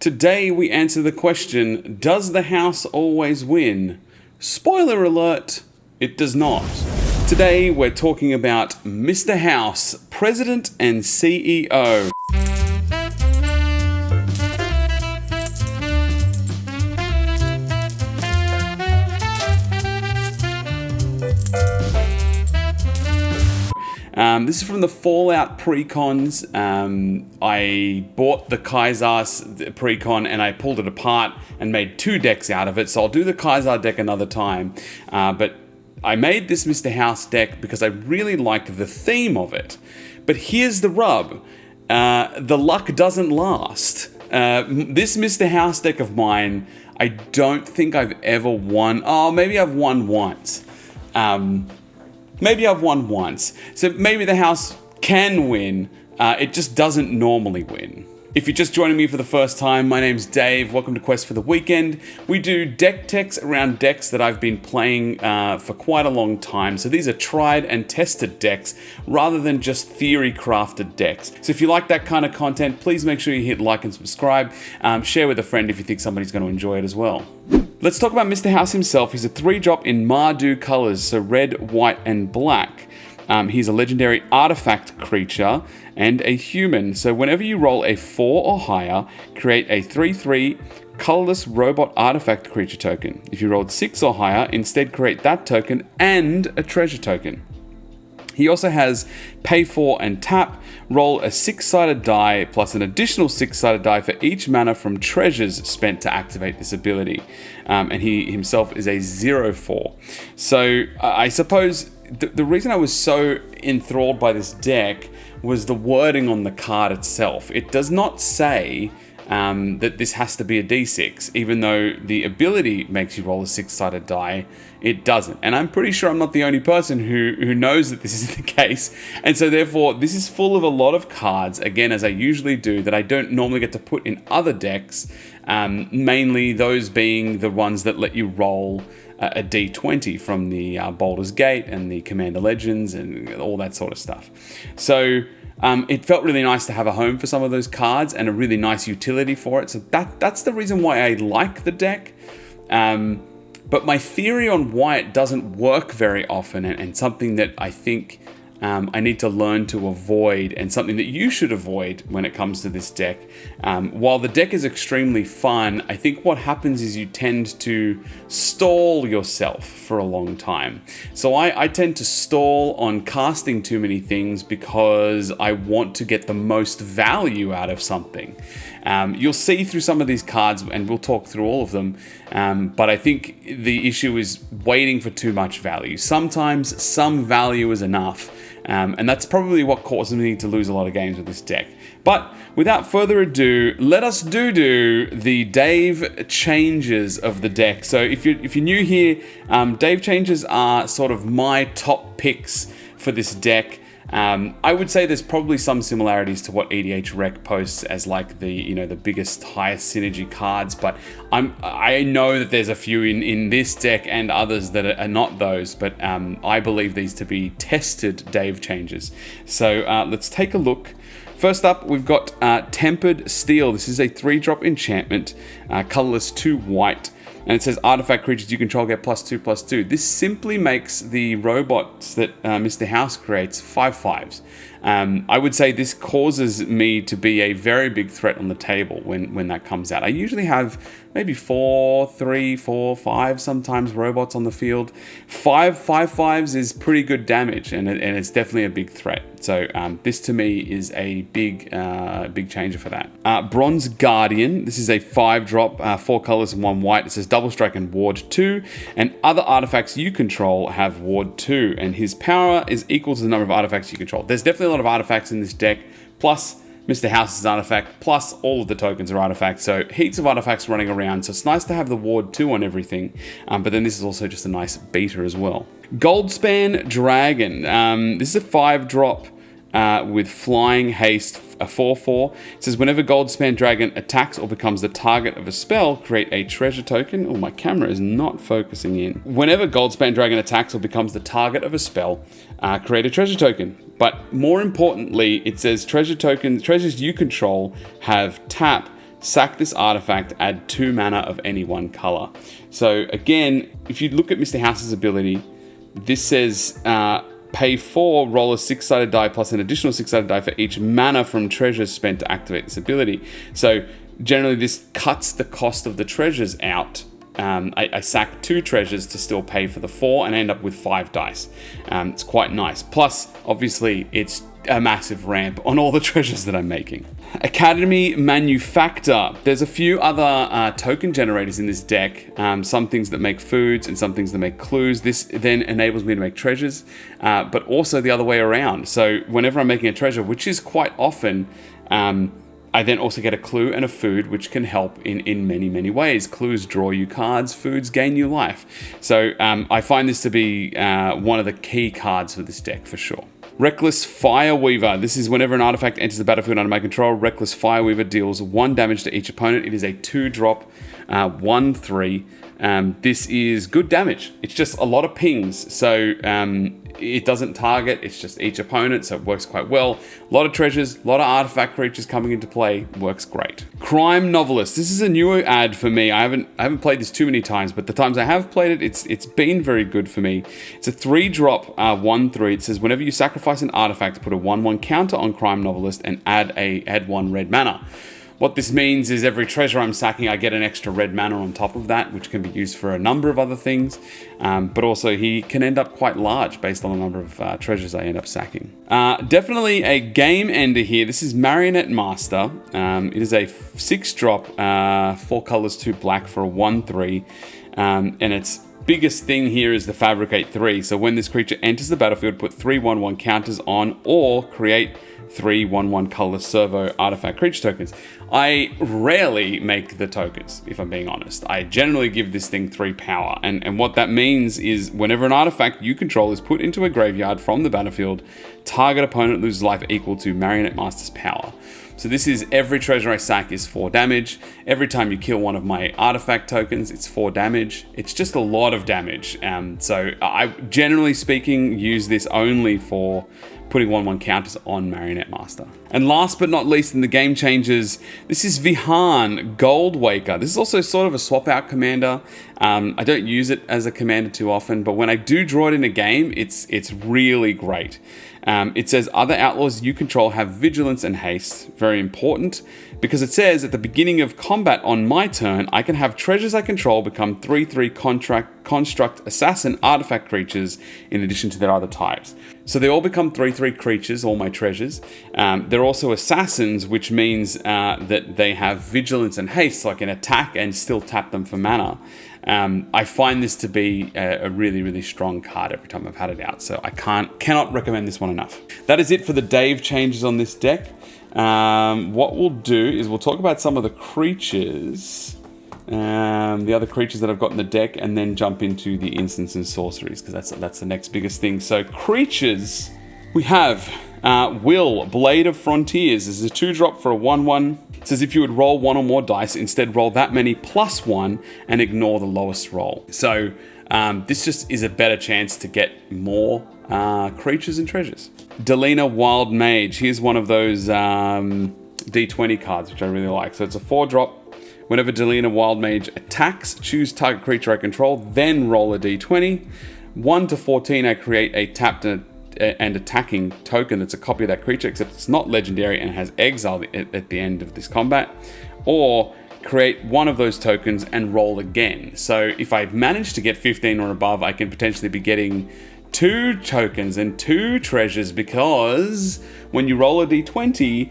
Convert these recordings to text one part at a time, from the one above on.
Today we answer the question, does the house always win? Spoiler alert, it does not. Today we're talking about Mr. House, President and CEO. This is from the Fallout precons. I bought the Kaiser's precon and I pulled it apart and made 2 decks out of it. So I'll do the Kaiser deck another time. But I made this Mr. House deck because I really like the theme of it. But here's the rub. The luck doesn't last. This Mr. House deck of mine, I don't think I've ever won. Oh, maybe I've won once. Maybe I've won once. So maybe the house can win. It just doesn't normally win. If you're just joining me for the first time, my name's Dave. Welcome to Quest for the Weekend. We do deck techs around decks that I've been playing for quite a long time. So these are tried and tested decks rather than just theory crafted decks. So if you like that kind of content, please make sure you hit like and subscribe. Share with a friend if you think somebody's going to enjoy it as well. Let's talk about Mr. House himself. He's a 3-drop in Mardu colors, so red, white, and black. He's a legendary artifact creature and a human. So whenever you roll a 4 or higher, create a 3/3 colorless robot artifact creature token. If you rolled 6 or higher, instead create that token and a treasure token. He also has pay 4 and tap, roll a 6-sided die plus an additional 6-sided die for each mana from treasures spent to activate this ability. And he himself is a 0/4. So I suppose the reason I was so enthralled by this deck was the wording on the card itself. It does not say that this has to be a d6, even though the ability makes you roll a 6-sided die, it doesn't. And I'm pretty sure I'm not the only person who knows that this is the case. And so therefore, this is full of a lot of cards, again, as I usually do, that I don't normally get to put in other decks, mainly those being the ones that let you roll a d20 from the Baldur's Gate and the Commander Legends and all that sort of stuff. So it felt really nice to have a home for some of those cards and a really nice utility for it. So that's the reason why I like the deck. But my theory on why it doesn't work very often, and something that I think I need to learn to avoid, and something that you should avoid when it comes to this deck. While the deck is extremely fun, I think what happens is you tend to stall yourself for a long time. So I tend to stall on casting too many things because I want to get the most value out of something. You'll see through some of these cards, and we'll talk through all of them, but I think the issue is waiting for too much value. Sometimes some value is enough, and that's probably what causes me to lose a lot of games with this deck. But without further ado, let us do the Dave changes of the deck. So if you're new here, Dave changes are sort of my top picks for this deck. I would say there's probably some similarities to what EDH Rec posts as like the biggest, highest synergy cards, but I know that there's a few in this deck and others that are not those, but I believe these to be tested Dave changes. So let's take a look. First up, we've got Tempered Steel. This is a 3-drop enchantment, colorless 2 white. And it says artifact creatures you control get +2/+2. This simply makes the robots that Mr. House creates 5/5s. I would say this causes me to be a very big threat on the table when that comes out. I usually have maybe 4, 3, 4, 5 sometimes robots on the field. 5/5s is pretty good damage, and it's definitely a big threat. So this to me is a big changer for that. Bronze Guardian. This is a 5-drop, 4 colors and 1 white. It says double strike and ward 2, and other artifacts you control have ward 2, and his power is equal to the number of artifacts you control. There's definitely a lot of artifacts in this deck, plus Mr. House's artifact, plus all of the tokens are artifacts, so heaps of artifacts running around, so it's nice to have the ward 2 on everything, but then this is also just a nice beater as well. Goldspan Dragon. This is a 5-drop with flying haste, a 4/4. It says whenever Goldspan Dragon attacks or becomes the target of a spell, create a treasure token. Oh, my camera is not focusing in. Whenever Goldspan Dragon attacks or becomes the target of a spell, create a treasure token. But more importantly, it says treasures you control have tap, sack this artifact, add 2 mana of any one color. So again, if you look at Mr. House's ability, this says pay 4, roll a 6-sided die plus an additional 6-sided die for each mana from treasures spent to activate this ability. So generally this cuts the cost of the treasures out. I sack 2 treasures to still pay for the 4 and end up with 5 dice. It's quite nice. Plus, obviously, it's a massive ramp on all the treasures that I'm making. Academy Manufactor. There's a few other token generators in this deck. Some things that make foods and some things that make clues. This then enables me to make treasures, but also the other way around. So whenever I'm making a treasure, which is quite often, I then also get a clue and a food, which can help in many, many ways. Clues draw you cards, foods gain you life. So I find this to be one of the key cards for this deck for sure. Reckless Fireweaver. This is whenever an artifact enters the battlefield under my control, Reckless Fireweaver deals 1 damage to each opponent. It is a 2-drop, 1/3. This is good damage. It's just a lot of pings. So it doesn't target, it's just each opponent, so it works quite well. A lot of treasures, a lot of artifact creatures coming into play, works great. Crime Novelist. This is a newer ad for me. I haven't played this too many times, but the times I have played it, it's been very good for me. It's a 3-drop, 1/3. It says whenever you sacrifice an artifact, put a 1/1 counter on Crime Novelist and add 1 red mana. What this means is every treasure I'm sacking, I get an extra red mana on top of that, which can be used for a number of other things. But also he can end up quite large based on the number of treasures I end up sacking. Definitely a game ender here. This is Marionette Master. It is a 6-drop, 4 colors, 2 black for a 1/3. And its biggest thing here is the Fabricate 3. So when this creature enters the battlefield, put 3 1/1 counters on or create 3 1/1 colorless servo artifact creature tokens. I rarely make the tokens, if I'm being honest. I generally give this thing 3 power, and what that means is whenever an artifact you control is put into a graveyard from the battlefield, target opponent loses life equal to Marionette Master's power. So this is every treasure I sack is 4 damage. Every time you kill one of my artifact tokens, it's 4 damage. It's just a lot of damage. So I, generally speaking, use this only for putting 1/1 counters on Marionette Master. And last but not least in the game changes, this is Vihan Goldwaker. This is also sort of a swap out commander. I don't use it as a commander too often, but when I do draw it in a game, it's really great. It says other outlaws you control have vigilance and haste. Very important because it says at the beginning of combat on my turn, I can have treasures I control become 3/3 construct assassin artifact creatures in addition to their other types. So they all become 3/3 creatures, all my treasures. They're also assassins, which means that they have vigilance and haste, so I can attack and still tap them for mana. I find this to be a really, really strong card every time I've had it out, so I cannot recommend this one enough. That is it for the Dave changes on this deck. What we'll do is we'll talk about some of the creatures, the other creatures that I've got in the deck, and then jump into the instants and sorceries, because that's the next biggest thing. So creatures, we have Will, Blade of Frontiers. This is a 2-drop for a 1/1. It says if you would roll 1 or more dice, instead roll that many plus 1 and ignore the lowest roll. So this just is a better chance to get more creatures and treasures. Delina Wild Mage. Here's one of those D20 cards, which I really like. So it's a 4-drop. Whenever Delina Wild Mage attacks, choose target creature I control, then roll a D20. 1 to 14, I create a tapped and attacking token that's a copy of that creature, except it's not legendary and has exile at the end of this combat. Or create one of those tokens and roll again. So if I manage to get 15 or above, I can potentially be getting 2 tokens and 2 treasures, because when you roll a D20,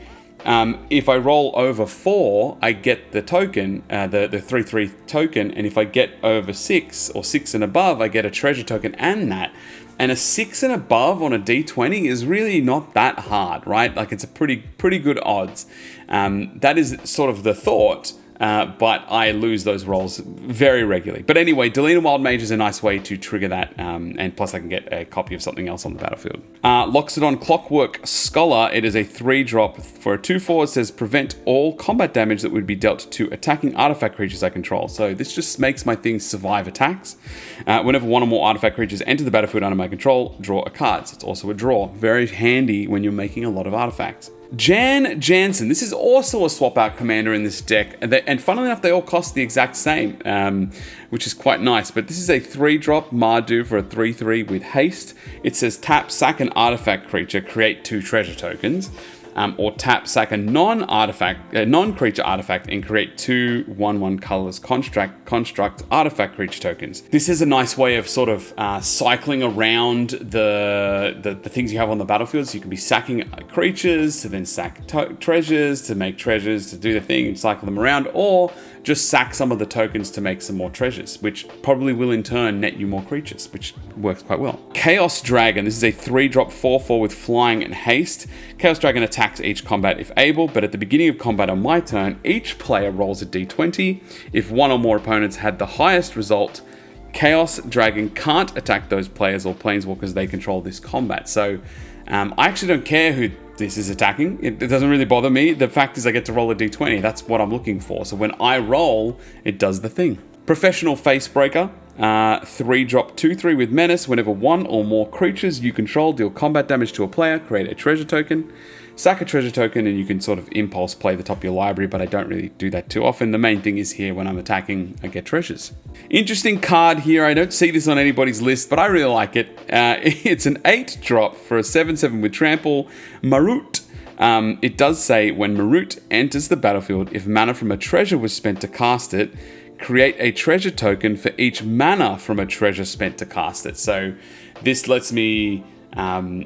if I roll over 4, I get the token, the 3/3 token, and if I get over 6 or 6 and above, I get a treasure token and that. And a 6 and above on a D20 is really not that hard, right? Like, it's a pretty good odds. That is sort of the thought, but I lose those rolls very regularly. But anyway, Delina Wild Mage is a nice way to trigger that, and plus I can get a copy of something else on the battlefield. Loxodon Clockwork Scholar. It is a 3-drop for a 2/4. It says prevent all combat damage that would be dealt to attacking artifact creatures I control. So this just makes my things survive attacks. Whenever 1 or more artifact creatures enter the battlefield under my control, draw a card. So it's also a draw. Very handy when you're making a lot of artifacts. Jan Jansen. This is also a swap out commander in this deck, and funnily enough, they all cost the exact same, which is quite nice. But this is a 3-drop Mardu for a 3/3 with haste. It says tap, sack an artifact creature, create 2 treasure tokens. Or tap, sack a non-creature artifact and create 2 1/1 colorless construct artifact creature tokens. This is a nice way of sort of cycling around the things you have on the battlefield. So you can be sacking creatures to then sack treasures, to make treasures, to do the thing and cycle them around, or just sack some of the tokens to make some more treasures, which probably will in turn net you more creatures, which works quite well. Chaos Dragon. This is a 3-drop 4/4 with flying and haste. Chaos Dragon attacks each combat if able, but at the beginning of combat on my turn, each player rolls a d20. If one or more opponents had the highest result, Chaos Dragon can't attack those players or planeswalkers they control this combat. So I actually don't care who this is attacking. It doesn't really bother me. The fact is I get to roll a d20. That's what I'm looking for. So when I roll, it does the thing. Professional Facebreaker. 3-drop 2/3 with menace. Whenever one or more creatures you control deal combat damage to a player, create a treasure token. Sack a treasure token, and you can sort of impulse play the top of your library, but I don't really do that too often. The main thing is here, when I'm attacking, I get treasures. Interesting card here. I don't see this on anybody's list, but I really like it. It's an 8-drop for a 7/7 with trample. Marut. It does say, when Marut enters the battlefield, if mana from a treasure was spent to cast it, create a treasure token for each mana from a treasure spent to cast it. So this lets me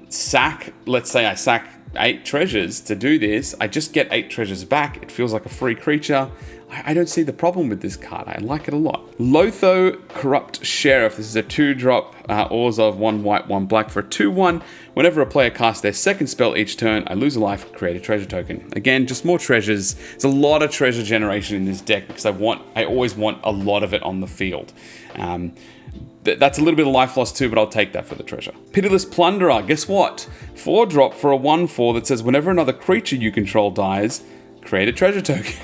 sack, let's say I sack 8 treasures to do this. I just get 8 treasures back. It feels like a free creature. I don't see the problem with this card. I like it a lot. Lotho Corrupt Sheriff. This is a 2-drop Orzhov 1 white 1 black for a 2/1. Whenever a player casts their second spell each turn, I lose a life, create a treasure token. Again, just more treasures. There's a lot of treasure generation in this deck because I always want a lot of it on the field. That's a little bit of life loss too, but I'll take that for the treasure. Pitiless Plunderer. Guess what? 4-drop for a 1/4 that says whenever another creature you control dies, create a treasure token.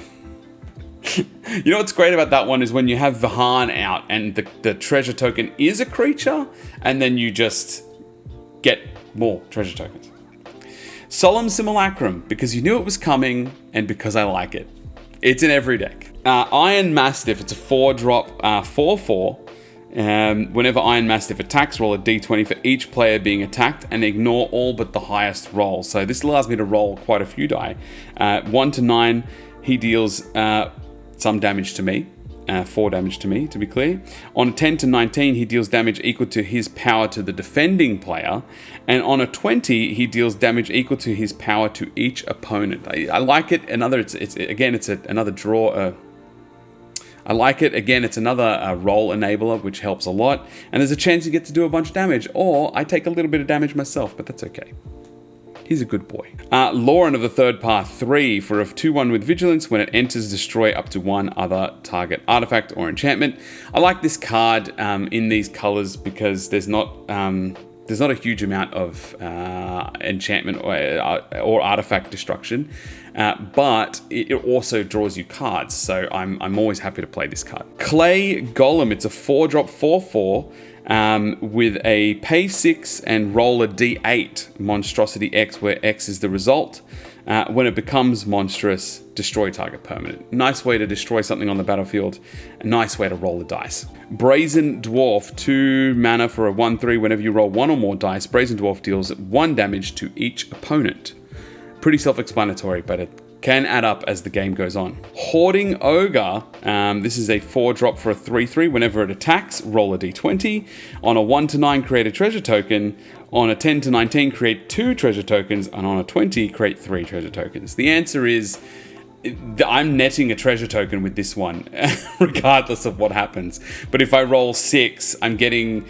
You know what's great about that one is when you have Vahan out and the treasure token is a creature, and then you just get more treasure tokens. Solemn Simulacrum, because you knew it was coming and because I like it. It's in every deck. Iron Mastiff, it's a 4-drop 4/4. Whenever Iron Mastiff attacks, roll a d20 for each player being attacked and ignore all but the highest roll. So this allows me to roll quite a few die. 1 to 9, he deals some damage to me. 4 damage to me, to be clear. On a 10 to 19, he deals damage equal to his power to the defending player. And on a 20, he deals damage equal to his power to each opponent. I like it. It's another draw. I like it. Again, it's another roll enabler, which helps a lot. And there's a chance you get to do a bunch of damage, or I take a little bit of damage myself, but that's okay. He's a good boy. Lauren of the Third Path 3 for a 2/1 with Vigilance. When it enters, destroy up to 1 other target artifact or enchantment. I like this card in these colors because there's not a huge amount of enchantment or artifact destruction, but it also draws you cards, so I'm always happy to play this card. Clay Golem, it's a 4-drop 4/4 with a pay 6 and roll a d8 monstrosity X, where X is the result. When it becomes monstrous, destroy target permanent. Nice way to destroy something on the battlefield. A nice way to roll the dice. Brazen Dwarf, 2 mana for a 1/3. Whenever you roll 1 or more dice, Brazen Dwarf deals 1 damage to each opponent. Pretty self-explanatory, but it can add up as the game goes on. Hoarding Ogre, this is a 4-drop for a 3/3. Whenever it attacks, roll a d20. On a 1 to 9, create a treasure token. On a 10 to 19, create 2 treasure tokens. And on a 20, create 3 treasure tokens. The answer is, I'm netting a treasure token with this one, regardless of what happens. But if I roll 6, I'm getting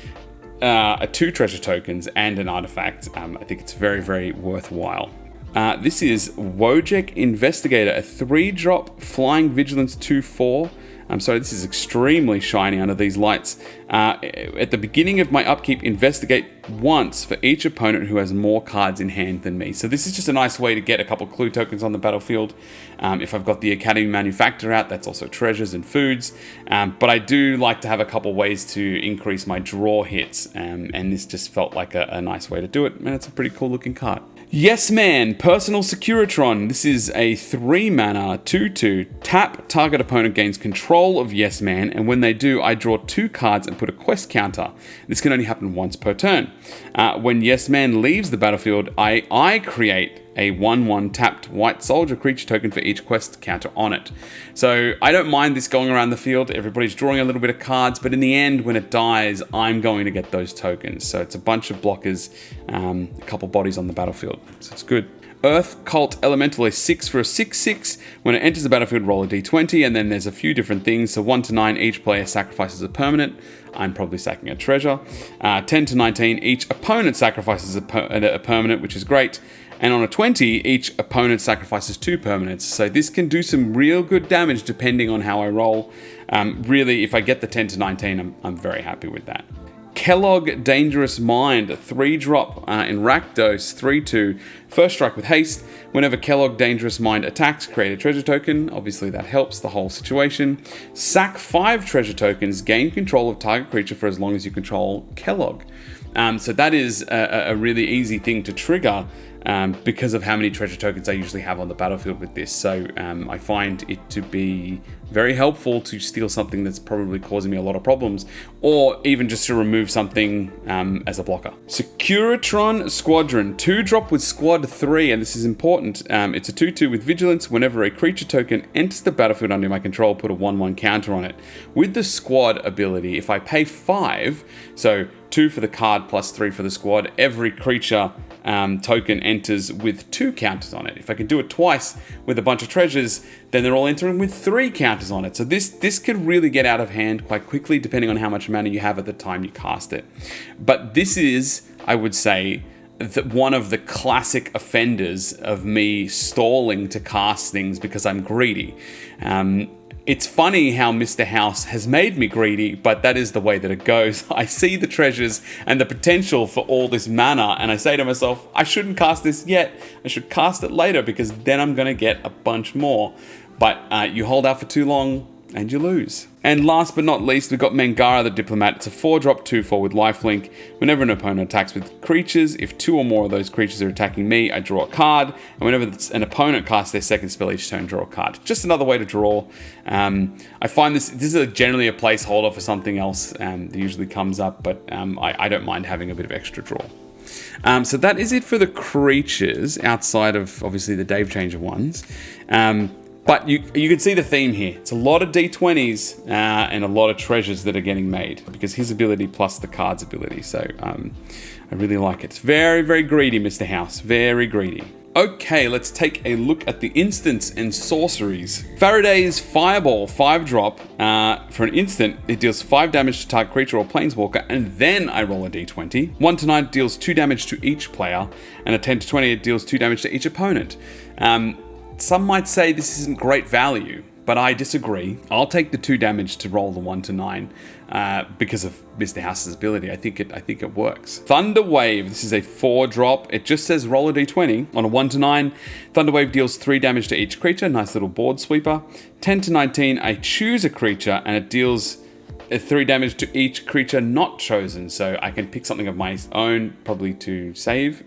2 treasure tokens and an artifact. I think it's very, very worthwhile. This is Wojek Investigator, a 3-drop flying vigilance 2/4. I'm sorry, this is extremely shiny under these lights. At the beginning of my upkeep, investigate once for each opponent who has more cards in hand than me. So this is just a nice way to get a couple clue tokens on the battlefield. If I've got the Academy Manufactor out, that's also treasures and foods. But I do like to have a couple ways to increase my draw hits, and this just felt like a nice way to do it, and it's a pretty cool looking card. Yes Man, Personal Securitron. This is a 3 mana 2/2. Tap, target opponent gains control of Yes Man, and when they do, I draw 2 cards and put a quest counter. This can only happen once per turn. When Yes Man leaves the battlefield, I create a 1/1 tapped white soldier creature token for each quest counter on it. So I don't mind this going around the field. Everybody's drawing a little bit of cards, but in the end, when it dies, I'm going to get those tokens. So it's a bunch of blockers, a couple bodies on the battlefield. So it's good. Earth Cult Elemental, a 6 for a 6/6. When it enters the battlefield, roll a d20, and then there's a few different things. So 1 to 9, each player sacrifices a permanent. I'm probably sacking a treasure. 10 to 19, each opponent sacrifices a permanent, which is great. And on a 20, each opponent sacrifices 2 permanents. So this can do some real good damage depending on how I roll. Really, if I get the 10 to 19, I'm very happy with that. Kellogg Dangerous Mind, a 3-drop in Rakdos, 3/2. First strike with haste. Whenever Kellogg Dangerous Mind attacks, create a treasure token. Obviously that helps the whole situation. Sack 5 treasure tokens, gain control of target creature for as long as you control Kellogg. So that is a really easy thing to trigger because of how many treasure tokens I usually have on the battlefield with this. So I find it to be very helpful to steal something that's probably causing me a lot of problems, or even just to remove something as a blocker. Securitron Squadron, 2-drop with Squad 3, and this is important. It's a 2/2 with Vigilance. Whenever a creature token enters the battlefield under my control, put a 1/1 counter on it. With the Squad ability, if I pay 5, so 2 for the card plus 3 for the squad, every creature token enters with 2 counters on it. If I can do it twice with a bunch of treasures, then they're all entering with 3 counters on it. So this could really get out of hand quite quickly depending on how much mana you have at the time you cast it. But this is, I would say, one of the classic offenders of me stalling to cast things because I'm greedy. It's funny how Mr. House has made me greedy, but that is the way that it goes. I see the treasures and the potential for all this mana, and I say to myself, I shouldn't cast this yet. I should cast it later because then I'm going to get a bunch more. But you hold out for too long and you lose. And last but not least, we've got Mangara the Diplomat. It's a 4-drop 2/4 with lifelink. Whenever an opponent attacks with creatures, if 2 or more of those creatures are attacking me, I draw a card. And whenever an opponent casts their second spell each turn, draw a card. Just another way to draw. I find this is generally a placeholder for something else that usually comes up, but I don't mind having a bit of extra draw. So that is it for the creatures, outside of obviously the Dave Changer ones. But you can see the theme here. It's a lot of D20s and a lot of treasures that are getting made because his ability plus the card's ability. So I really like it. It's very, very greedy, Mr. House. Very greedy. Okay, let's take a look at the instants and sorceries. Faraday's Fireball, 5-drop. For an instant, it deals 5 damage to target creature or planeswalker, and then I roll a d20. 1 to 9 deals 2 damage to each player, and a 10 to 20 it deals 2 damage to each opponent. Some might say this isn't great value, but I disagree. I'll take the 2 damage to roll the 1 to 9 because of Mr. House's ability. I think it works. Thunderwave, this is a 4-drop. It just says roll a d20. On a 1 to 9, Thunderwave deals 3 damage to each creature. Nice little board sweeper. 10 to 19, I choose a creature and it deals 3 damage to each creature not chosen. So I can pick something of my own, probably to save.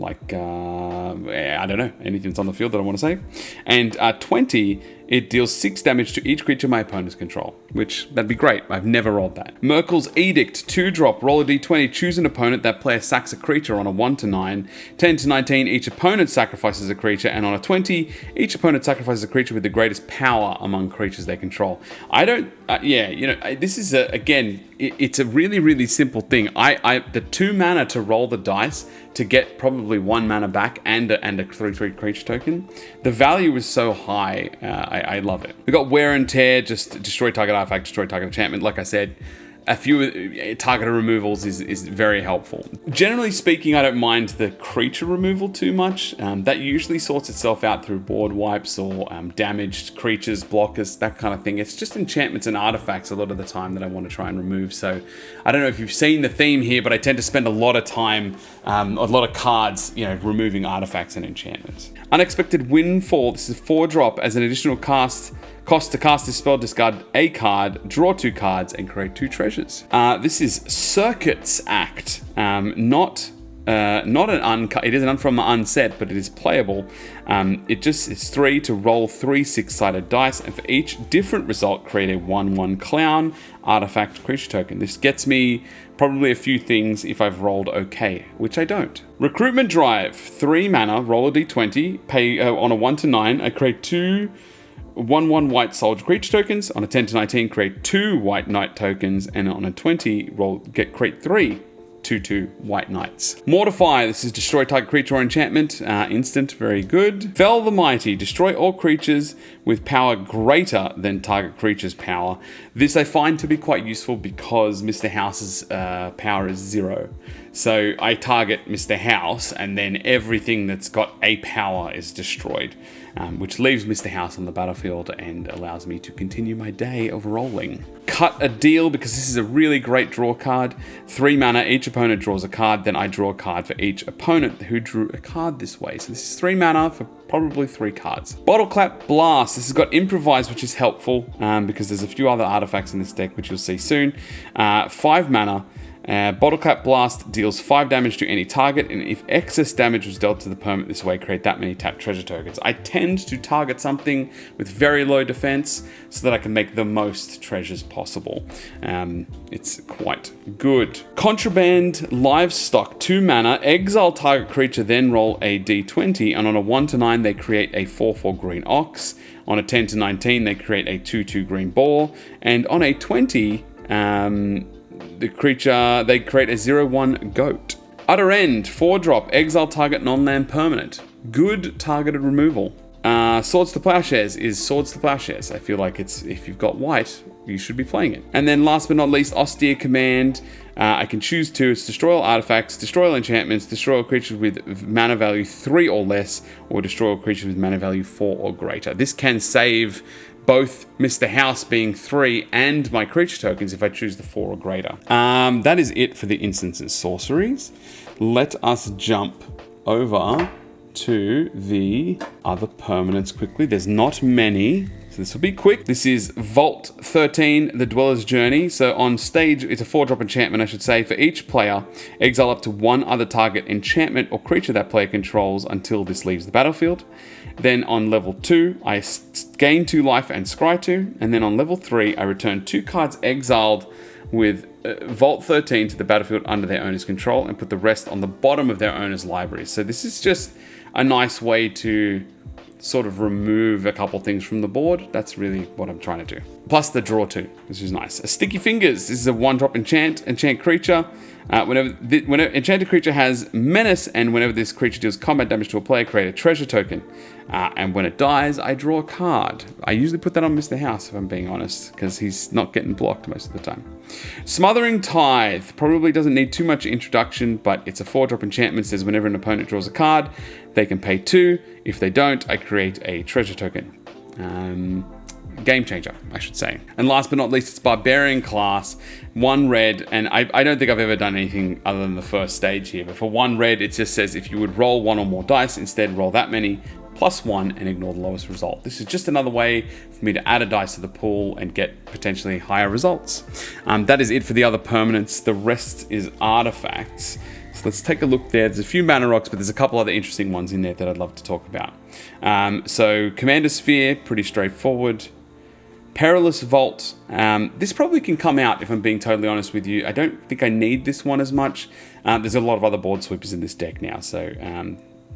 I don't know, anything that's on the field that I want to save. And 20, it deals 6 damage to each creature my opponents control, which that'd be great. I've never rolled that. Merkel's Edict, 2-drop, roll a d20, choose an opponent. That player sacks a creature on a 1 to 9. 10 to 19, each opponent sacrifices a creature, and on a 20, each opponent sacrifices a creature with the greatest power among creatures they control. This is again, it's a really, really simple thing. The 2 mana to roll the dice to get probably 1 mana back and a 3/3 creature token. The value is so high. I love it. We've got Wear and Tear, just destroy target artifact, destroy target enchantment. Like I said, a few targeted removals is very helpful. Generally speaking, I don't mind the creature removal too much. That usually sorts itself out through board wipes or damaged creatures, blockers, that kind of thing. It's just enchantments and artifacts a lot of the time that I want to try and remove. So I don't know if you've seen the theme here, but I tend to spend a lot of time, a lot of cards, removing artifacts and enchantments. Unexpected Windfall. This is 4-drop. As an additional cost to cast this spell, discard a card, draw 2 cards, and create 2 treasures. This is Circuits Act, not not an uncut. It isn't from the unset, but it is playable. It just is 3 to roll 3 6-sided dice, and for each different result, create a 1/1 clown artifact creature token. This gets me probably a few things if I've rolled okay, which I don't. Recruitment Drive, 3 mana, roll a d20, pay on a 1 to 9. I create 2 1/1 white soldier creature tokens. On a 10 to 19, create 2 white knight tokens, and on a 20, create 3 2/2 white knights. Mortify, this is destroy target creature or enchantment. Instant, very good. Fell the Mighty, destroy all creatures with power greater than target creature's power. This I find to be quite useful because Mr. House's power is 0. So I target Mr. House, and then everything that's got a power is destroyed, which leaves Mr. House on the battlefield and allows me to continue my day of rolling. Cut a Deal, because this is a really great draw card. 3 mana, each opponent draws a card, then I draw a card for each opponent who drew a card this way. So this is 3 mana for probably 3 cards. Bottleclap Blast, this has got Improvise, which is helpful because there's a few other artifacts in this deck, which you'll see soon. 5 mana. Bottleclap Blast deals 5 damage to any target, and if excess damage was dealt to the permanent this way, create that many tapped treasure tokens. I tend to target something with very low defense so that I can make the most treasures possible. It's quite good. Contraband Livestock, 2 mana, exile target creature, then roll a d20, and on a 1 to 9, they create a 4/4 green ox. On a 10 to 19, they create a 2/2 green boar, and on a 20, the creature, they create a 0/1 goat. Utter End, 4-drop, exile target non-land permanent. Good targeted removal. Swords to Plowshares is Swords to Plowshares. I feel like it's, if you've got white, you should be playing it. And then last but not least, Austere Command. I can choose to. It's destroy all artifacts, destroy all enchantments, destroy all creatures with mana value 3 or less, or destroy all creatures with mana value 4 or greater. This can save both Mr. House being 3 and my creature tokens if I choose the 4 or greater. That is it for the instants and sorceries. Let us jump over to the other permanents quickly. There's not many, so this will be quick. This is Vault 13, The Dweller's Journey. So on stage, it's a 4-drop enchantment, I should say. For each player, exile up to 1 other target enchantment or creature that player controls until this leaves the battlefield. Then on level 2, I gain 2 life and scry 2. And then on level 3, I return 2 cards exiled with Vault 13 to the battlefield under their owner's control and put the rest on the bottom of their owner's library. So this is just a nice way to sort of remove a couple things from the board. That's really what I'm trying to do. Plus the draw 2, which is nice. Sticky Fingers, this is a 1-drop enchant creature. Whenever enchanted creature has menace, and whenever this creature deals combat damage to a player, create a treasure token. And when it dies, I draw a card. I usually put that on Mr. House, if I'm being honest, because he's not getting blocked most of the time. Smothering Tithe probably doesn't need too much introduction, but it's a 4-drop enchantment. It says whenever an opponent draws a card, they can pay 2. If they don't, I create a treasure token. Game changer, I should say. And last but not least, it's Barbarian class, 1 red, and I don't think I've ever done anything other than the first stage here, but for 1 red, it just says if you would roll 1 or more dice, instead roll that many, plus 1, and ignore the lowest result. This is just another way for me to add a dice to the pool and get potentially higher results. That is it for the other permanents. The rest is artifacts. So let's take a look there. There's a few mana rocks, but there's a couple other interesting ones in there that I'd love to talk about. So Commander Sphere, pretty straightforward. Perilous Vault. This probably can come out, if I'm being totally honest with you. I don't think I need this one as much. There's a lot of other board sweepers in this deck now, so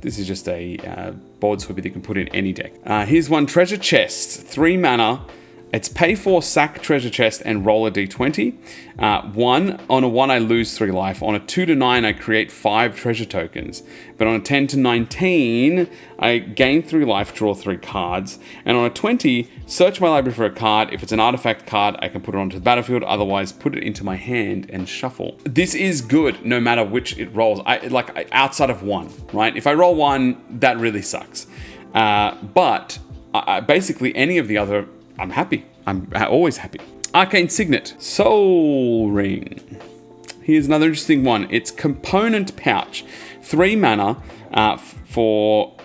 this is just a board sweeper that you can put in any deck. Here's one, Treasure Chest, 3 mana. It's pay 4, sack treasure chest, and roll a d20. On a 1, I lose 3 life. On a 2 to 9, I create 5 treasure tokens. But on a 10 to 19, I gain 3 life, draw 3 cards. And on a 20, search my library for a card. If it's an artifact card, I can put it onto the battlefield. Otherwise, put it into my hand and shuffle. This is good no matter which it rolls. Outside of 1, right? If I roll 1, that really sucks. But basically any of the other, I'm happy. I'm always happy. Arcane Signet, Soul Ring. Here's another interesting one. It's Component Pouch, 3 mana for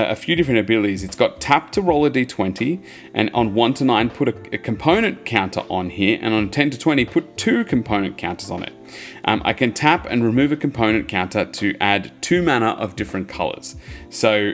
a few different abilities. It's got tap to roll a d20, and on 1 to 9 put a component counter on here, and on 10 to 20 put 2 component counters on it. I can tap and remove a component counter to add 2 mana of different colors. So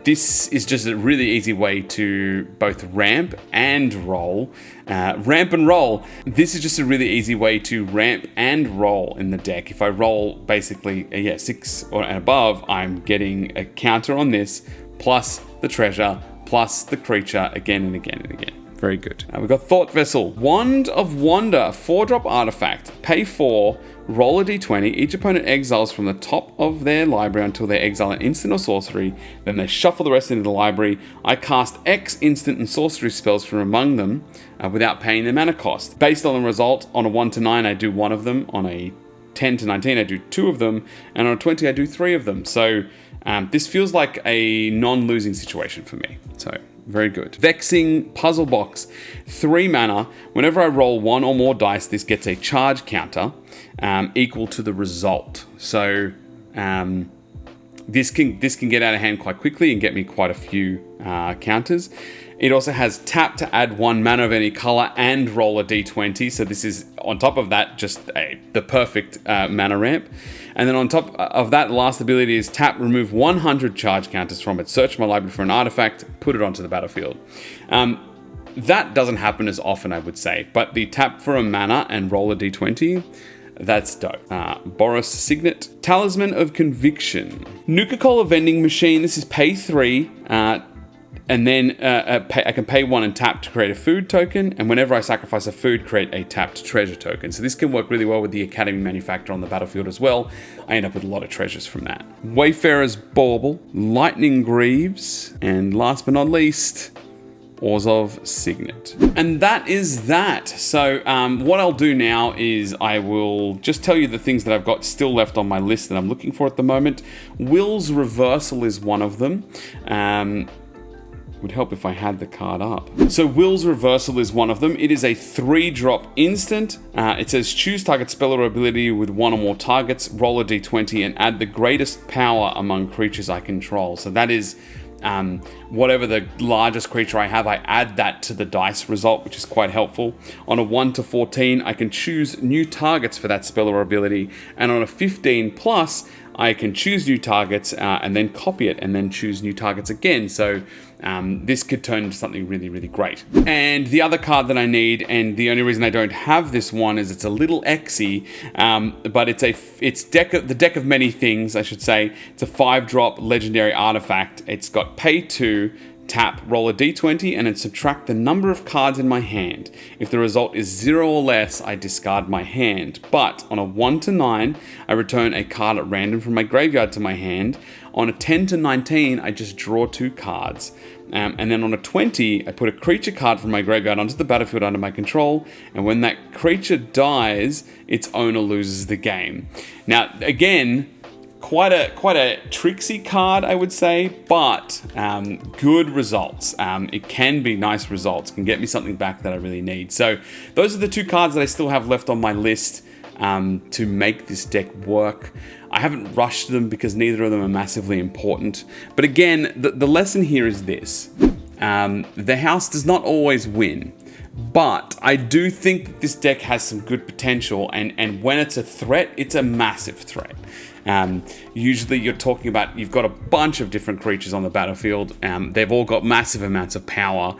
this is just a really easy way to both ramp and roll. Ramp and roll. This is just a really easy way to ramp and roll in the deck. If I roll basically 6 or above, I'm getting a counter on this, plus the treasure, plus the creature again and again and again. Very good. We've got Thought Vessel. Wand of Wonder, 4-drop artifact. Pay 4, roll a d20. Each opponent exiles from the top of their library until they exile an instant or sorcery. Then they shuffle the rest into the library. I cast X instant and sorcery spells from among them without paying the mana cost. Based on the result, on a 1 to 9, I do 1 of them. On a 10 to 19, I do 2 of them. And on a 20, I do 3 of them. So this feels like a non-losing situation for me. So very good. Vexing Puzzle Box, 3 mana. Whenever I roll 1 or more dice, this gets a charge counter equal to the result. So this can get out of hand quite quickly and get me quite a few counters. It also has tap to add 1 mana of any color and roll a d20. So this is, on top of that, just the perfect mana ramp. And then on top of that, last ability is tap, remove 100 charge counters from it. Search my library for an artifact, put it onto the battlefield. That doesn't happen as often, I would say. But the tap for a mana and roll a d20, that's dope. Boris Signet. Talisman of Conviction. Nuka-Cola Vending Machine. This is pay 3. And then I can pay 1 and tap to create a food token. And whenever I sacrifice a food, create a tapped treasure token. So this can work really well with the Academy Manufactor on the battlefield as well. I end up with a lot of treasures from that. Wayfarer's Bauble, Lightning Greaves, and last but not least, Orzhov Signet. And that is that. So what I'll do now is I will just tell you the things that I've got still left on my list that I'm looking for at the moment. Will's Reversal is one of them. Would help if I had the card up. So Will's Reversal is one of them. It is a 3-drop instant. It says choose target spell or ability with 1 or more targets, roll a d20, and add the greatest power among creatures I control. So that is whatever the largest creature I have, I add that to the dice result, which is quite helpful. On a 1 to 14, I can choose new targets for that spell or ability. And on a 15 plus, I can choose new targets and then copy it and then choose new targets again. So this could turn into something really, really great. And the other card that I need, and the only reason I don't have this one is it's a little Xy, but it's the deck of many things, I should say. It's a 5-drop legendary artifact. It's got pay 2, tap, roll a d20, and then subtract the number of cards in my hand. If the result is 0 or less, I discard my hand. But on a 1 to 9, I return a card at random from my graveyard to my hand. On a 10 to 19, I just draw 2 cards. And then on a 20, I put a creature card from my graveyard onto the battlefield under my control. And when that creature dies, its owner loses the game. Now, again, quite a tricksy card, I would say, but good results. It can be nice results, can get me something back that I really need. So those are the 2 cards that I still have left on my list to make this deck work. I haven't rushed them because neither of them are massively important. But again, the lesson here is this. The house does not always win. But I do think that this deck has some good potential, and when it's a threat, it's a massive threat. Usually you're talking about, you've got a bunch of different creatures on the battlefield. They've all got massive amounts of power,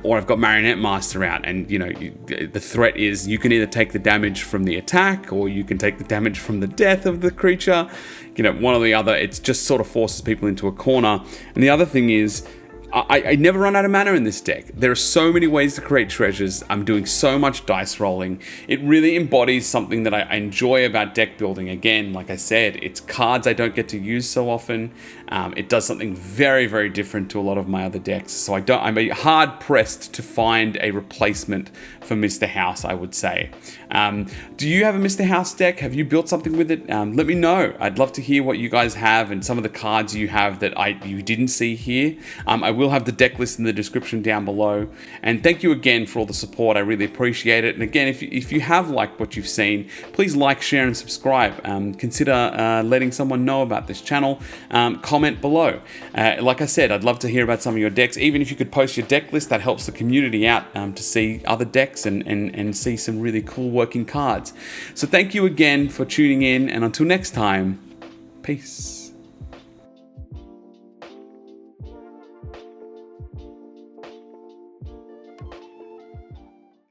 or I've got Marionette Master out, and the threat is you can either take the damage from the attack, or you can take the damage from the death of the creature. One or the other. It just sort of forces people into a corner. And the other thing is, I never run out of mana in this deck. There are so many ways to create treasures. I'm doing so much dice rolling. It really embodies something that I enjoy about deck building. Again, like I said, it's cards I don't get to use so often. It does something very, very different to a lot of my other decks. So I'm hard pressed to find a replacement for Mr. House, I would say. Do you have a Mr. House deck? Have you built something with it? Let me know. I'd love to hear what you guys have and some of the cards you have that you didn't see here. I will have the deck list in the description down below. And thank you again for all the support. I really appreciate it. And again, if you have liked what you've seen, please like, share, and subscribe. Consider letting someone know about this channel. Comment below. Like I said, I'd love to hear about some of your decks. Even if you could post your deck list, that helps the community out to see other decks and see some really cool working cards. So thank you again for tuning in, and until next time, peace.